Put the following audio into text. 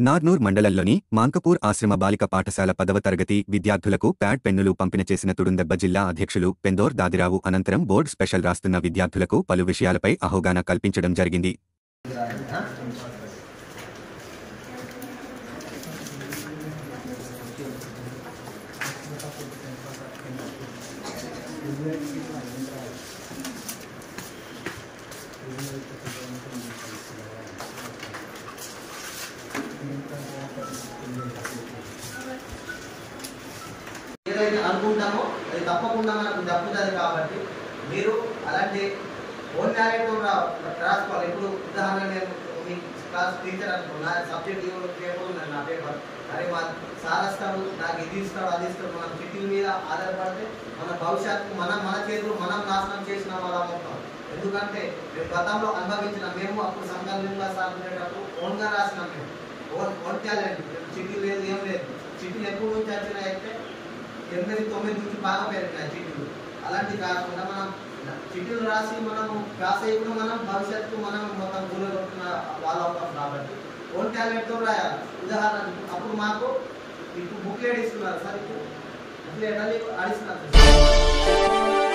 నార్నూర్ మండలంలోని మాంకపూర్ ఆశ్రమ బాలిక పాఠశాల 10వ తరగతి విద్యార్థులకు ప్యాడ్ పెన్నులు పంపిణీ చేసిన తుడుందెబ్బ జిల్లా అధ్యక్షులు పెందోర్ దాదిరావు అనంతరం బోర్డు స్పెషల్ రాస్తున్న విద్యార్థులకు పలు విషయాలపై అవగాహన కల్పించడం జరిగింది. ఏదైతే అనుకుంటామో అది తప్పకుండా మనకు దక్కుతుంది. కాబట్టి మీరు అలాంటి ఓన్ మ్యారేట్ రాసుకోవాలి. ఇప్పుడు ఉదాహరణ నేను మీ క్లాస్ టీచర్ అనుకున్నా, సబ్జెక్ట్ పేపర్ నా పేపర్, అరే మా సార్ వస్తాడు, నాకు ఇది ఇస్తాడు అది ఇస్తాడు, మనం చిట్టీల మీద ఆధారపడితే మన భవిష్యత్తు మన చేతులు మనం నాశనం చేసిన వాళ్ళం అవుతాం. ఎందుకంటే మేము గతంలో అనుభవించిన, మేము అప్పుడు సంఘంగా సాగుతున్నప్పుడు ఓన్గా రాసినాం. మేము ఓన్ టాలెంట్, చిట్టి లేదు ఏం లేదు. చిట్టీలు ఎప్పుడు నుంచి వచ్చినాయంటే 8-9 నుంచి బాగా పెరిగినాయి చిట్టీలు. అలాంటి కాకుండా మనం చిట్టీలు రాసి మనం పాస్ అయ్యి కూడా మనం భవిష్యత్తు మనం మొత్తం కూలగొట్టిన వాళ్ళు అవుతాం. కాబట్టి ఓన్ టాలెంట్తో రాయాలి. ఉదాహరణకు అప్పుడు మాకు ఇప్పుడు బుక్లెట్ ఇస్తున్నారు సార్, ఇప్పుడు బుక్లెట్ అని ఆడిస్తున్నారు.